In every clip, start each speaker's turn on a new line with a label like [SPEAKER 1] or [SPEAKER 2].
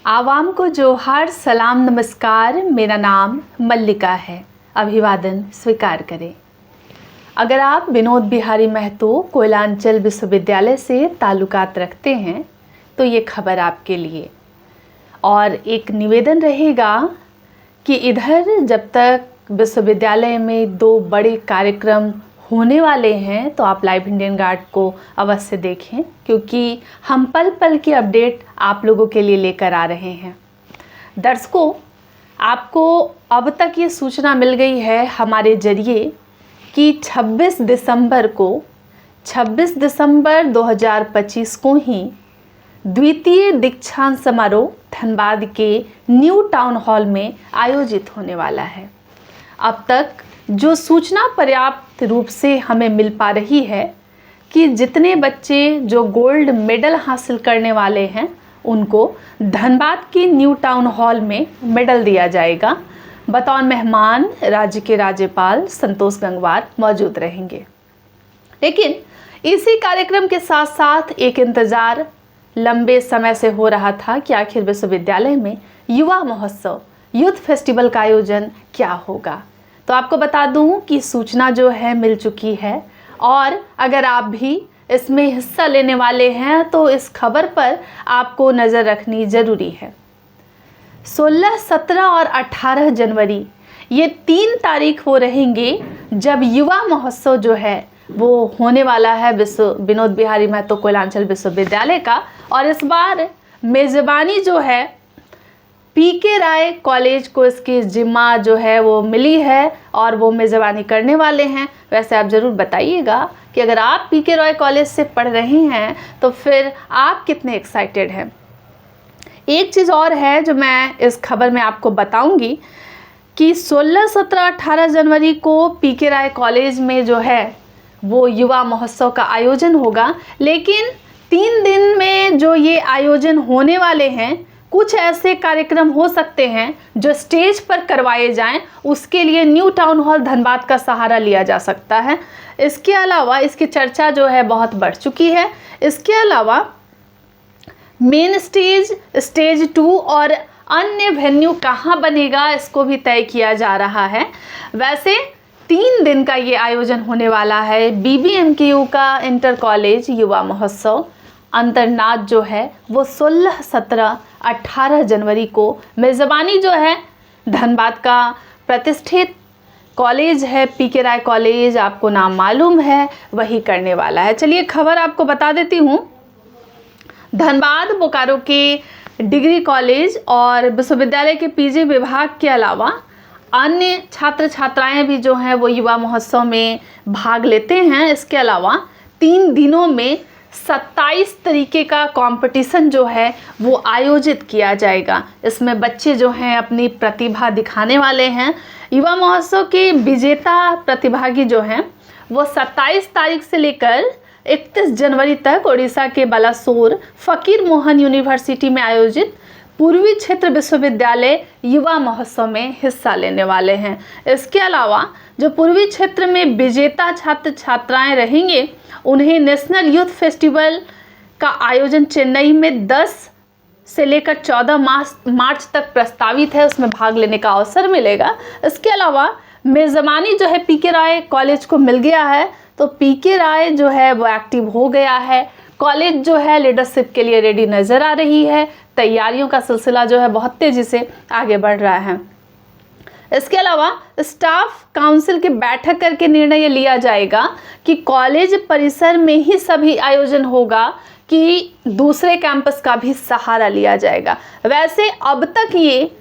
[SPEAKER 1] आवाम को जोहार, सलाम, नमस्कार। मेरा नाम मल्लिका है। अभिवादन स्वीकार करें। अगर आप विनोद बिहारी महतो कोयलांचल विश्वविद्यालय से ताल्लुकात रखते हैं तो ये खबर आपके लिए। और एक निवेदन रहेगा कि इधर जब तक विश्वविद्यालय में 2 बड़े कार्यक्रम होने वाले हैं तो आप लाइव इंडियन गार्ड को अवश्य देखें, क्योंकि हम पल पल की अपडेट आप लोगों के लिए लेकर आ रहे हैं। दर्शकों, आपको अब तक ये सूचना मिल गई है हमारे जरिए कि 26 दिसंबर 2025 को ही द्वितीय दीक्षांत समारोह धनबाद के न्यू टाउन हॉल में आयोजित होने वाला है। अब तक जो सूचना पर्याप्त रूप से हमें मिल पा रही है कि जितने बच्चे जो गोल्ड मेडल हासिल करने वाले हैं उनको धनबाद के न्यू टाउन हॉल में मेडल दिया जाएगा। बतौर मेहमान राज्य के राज्यपाल संतोष गंगवार मौजूद रहेंगे। लेकिन इसी कार्यक्रम के साथ साथ एक इंतज़ार लंबे समय से हो रहा था कि आखिर विश्वविद्यालय में युवा महोत्सव, यूथ फेस्टिवल का आयोजन क्या होगा। तो आपको बता दूं कि सूचना जो है मिल चुकी है, और अगर आप भी इसमें हिस्सा लेने वाले हैं तो इस खबर पर आपको नज़र रखनी ज़रूरी है। 16, 17 और 18 जनवरी ये 3 तारीख वो रहेंगे जब युवा महोत्सव जो है वो होने वाला है विनोद बिहारी महतो कोयलांचल विश्वविद्यालय का। और इस बार मेज़बानी जो है पीके राय कॉलेज को इसकी जिम्मा जो है वो मिली है और वो मेज़बानी करने वाले हैं। वैसे आप ज़रूर बताइएगा कि अगर आप पीके राय कॉलेज से पढ़ रहे हैं तो फिर आप कितने एक्साइटेड हैं। एक चीज़ और है जो मैं इस खबर में आपको बताऊंगी कि 16, 17, 18 जनवरी को पीके राय कॉलेज में जो है वो युवा महोत्सव का आयोजन होगा। लेकिन 3 दिन में जो ये आयोजन होने वाले हैं, कुछ ऐसे कार्यक्रम हो सकते हैं जो स्टेज पर करवाए जाएं, उसके लिए न्यू टाउन हॉल धनबाद का सहारा लिया जा सकता है। इसके अलावा इसकी चर्चा जो है बहुत बढ़ चुकी है। इसके अलावा मेन स्टेज, स्टेज 2 और अन्य वेन्यू कहाँ बनेगा इसको भी तय किया जा रहा है। वैसे 3 दिन का ये आयोजन होने वाला है। BBMKU का इंटर कॉलेज युवा महोत्सव अंतर्नाद जो है वो 16, 17, 18 जनवरी को मेज़बानी जो है धनबाद का प्रतिष्ठित कॉलेज है पीके राय कॉलेज, आपको नाम मालूम है, वही करने वाला है। चलिए खबर आपको बता देती हूँ। धनबाद बोकारो के डिग्री कॉलेज और विश्वविद्यालय के PG विभाग के अलावा अन्य छात्र छात्राएं भी जो हैं वो युवा महोत्सव में भाग लेते हैं। इसके अलावा 3 दिनों में 27 तरीके का कंपटीशन जो है वो आयोजित किया जाएगा। इसमें बच्चे जो हैं अपनी प्रतिभा दिखाने वाले हैं। युवा महोत्सव के विजेता प्रतिभागी जो हैं वो 27 तारीख से लेकर 31 जनवरी तक उड़ीसा के बालासोर फकीर मोहन यूनिवर्सिटी में आयोजित पूर्वी क्षेत्र विश्वविद्यालय युवा महोत्सव में हिस्सा लेने वाले हैं। इसके अलावा जो पूर्वी क्षेत्र में विजेता छात्र छात्राएं रहेंगे उन्हें नेशनल यूथ फेस्टिवल का आयोजन चेन्नई में 10 से लेकर 14 मार्च तक प्रस्तावित है, उसमें भाग लेने का अवसर मिलेगा। इसके अलावा मेज़बानी जो है पीके राय कॉलेज को मिल गया है, तो पीके राय जो है वो एक्टिव हो गया है। कॉलेज जो है लीडरशिप के लिए रेडी नज़र आ रही है। तैयारियों का सिलसिला जो है बहुत तेज़ी से आगे बढ़ रहा है। इसके अलावा स्टाफ काउंसिल की बैठक करके निर्णय ये लिया जाएगा कि कॉलेज परिसर में ही सभी आयोजन होगा कि दूसरे कैंपस का भी सहारा लिया जाएगा। वैसे अब तक ये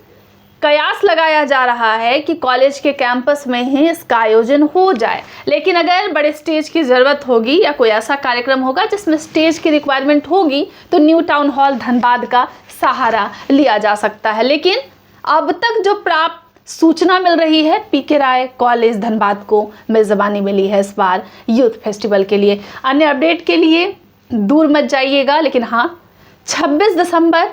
[SPEAKER 1] कयास लगाया जा रहा है कि कॉलेज के कैंपस में ही इसका आयोजन हो जाए, लेकिन अगर बड़े स्टेज की ज़रूरत होगी या कोई ऐसा कार्यक्रम होगा जिसमें स्टेज की रिक्वायरमेंट होगी तो न्यू टाउन हॉल धनबाद का सहारा लिया जा सकता है। लेकिन अब तक जो प्राप्त सूचना मिल रही है पीके राय कॉलेज धनबाद को मेज़बानी मिली है इस बार यूथ फेस्टिवल के लिए। अन्य अपडेट के लिए दूर मत जाइएगा। लेकिन हाँ, 26 दिसंबर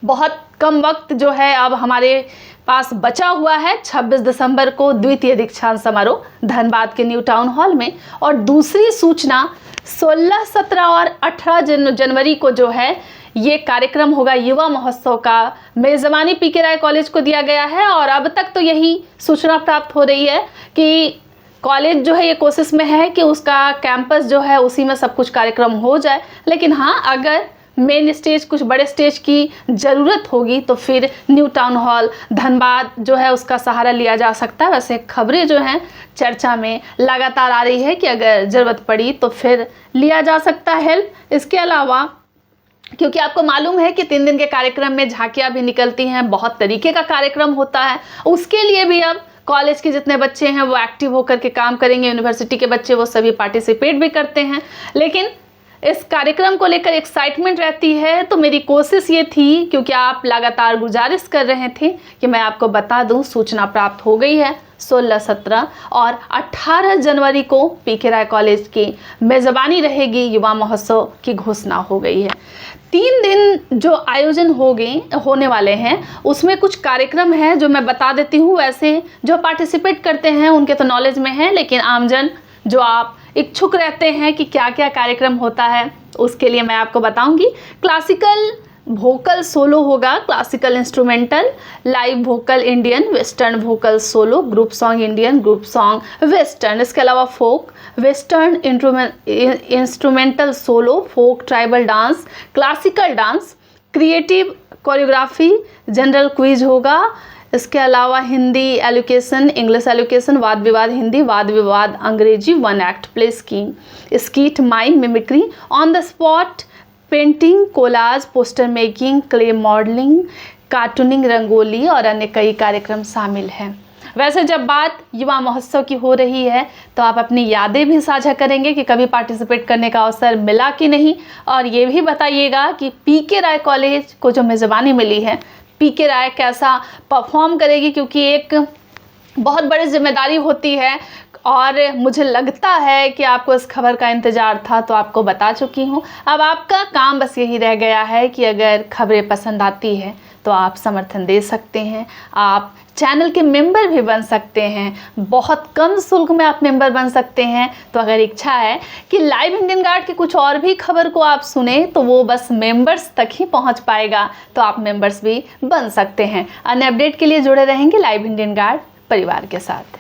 [SPEAKER 1] बहुत कम वक्त जो है अब हमारे पास बचा हुआ है। 26 दिसंबर को द्वितीय दीक्षांत समारोह धनबाद के न्यू टाउन हॉल में। और दूसरी सूचना 16, 17 और 18 जनवरी को जो है ये कार्यक्रम होगा युवा महोत्सव का, मेज़बानी पीके राय कॉलेज को दिया गया है। और अब तक तो यही सूचना प्राप्त हो रही है कि कॉलेज जो है ये कोशिश में है कि उसका कैंपस जो है उसी में सब कुछ कार्यक्रम हो जाए। लेकिन हाँ, अगर मेन स्टेज, कुछ बड़े स्टेज की ज़रूरत होगी तो फिर न्यू टाउन हॉल धनबाद जो है उसका सहारा लिया जा सकता है। वैसे खबरें जो हैं चर्चा में लगातार आ रही है कि अगर ज़रूरत पड़ी तो फिर लिया जा सकता है हेल्प। इसके अलावा क्योंकि आपको मालूम है कि 3 दिन के कार्यक्रम में झांकियाँ भी निकलती हैं, बहुत तरीके का कार्यक्रम होता है, उसके लिए भी अब कॉलेज के जितने बच्चे हैं वो एक्टिव होकर के काम करेंगे। यूनिवर्सिटी के बच्चे वो सभी पार्टिसिपेट भी करते हैं। लेकिन इस कार्यक्रम को लेकर एक्साइटमेंट रहती है। तो मेरी कोशिश ये थी, क्योंकि आप लगातार गुजारिश कर रहे थे, कि मैं आपको बता दूं सूचना प्राप्त हो गई है। 16, 17 और 18 जनवरी को पीके राय कॉलेज की मेज़बानी रहेगी, युवा महोत्सव की घोषणा हो गई है। 3 दिन जो आयोजन होने वाले हैं उसमें कुछ कार्यक्रम हैं जो मैं बता देती हूँ। वैसे जो पार्टिसिपेट करते हैं उनके तो नॉलेज में है, लेकिन आमजन जो आप इच्छुक रहते हैं कि क्या क्या कार्यक्रम होता है उसके लिए मैं आपको बताऊंगी। क्लासिकल वोकल सोलो होगा, classical instrumental, live vocal Indian, western vocal solo, group song Indian, group song western. इसके अलावा folk, western instrumental solo, folk, tribal dance, classical dance, creative choreography, general quiz होगा। इसके अलावा हिंदी एलोकेशन, इंग्लिश एलोकेशन, वाद विवाद हिंदी, वाद विवाद अंग्रेजी, 1 act play scheme, skit, mime, mimicry, on the spot painting, collage, poster making, clay modelling, cartooning, rangoli और अन्य कई कार्यक्रम शामिल हैं। वैसे जब बात युवा महोत्सव की हो रही है तो आप अपनी यादें भी साझा करेंगे कि कभी पार्टिसिपेट करने का अवसर मिला कि नहीं, और ये भी बताइएगा कि पीके राय कॉलेज को जो मेज़बानी मिली है, पीके राय कैसा परफॉर्म करेगी, क्योंकि एक बहुत बड़ी जिम्मेदारी होती है। और मुझे लगता है कि आपको इस खबर का इंतज़ार था, तो आपको बता चुकी हूँ। अब आपका काम बस यही रह गया है कि अगर खबरें पसंद आती है तो आप समर्थन दे सकते हैं, आप चैनल के मेंबर भी बन सकते हैं। बहुत कम शुल्क में आप मेंबर बन सकते हैं। तो अगर इच्छा है कि लाइव इंडियन गार्ड की कुछ और भी खबर को आप सुने तो वो बस मेंबर्स तक ही पहुंच पाएगा, तो आप मेंबर्स भी बन सकते हैं। अन्य अपडेट के लिए जुड़े रहेंगे लाइव इंडियन गार्ड परिवार के साथ।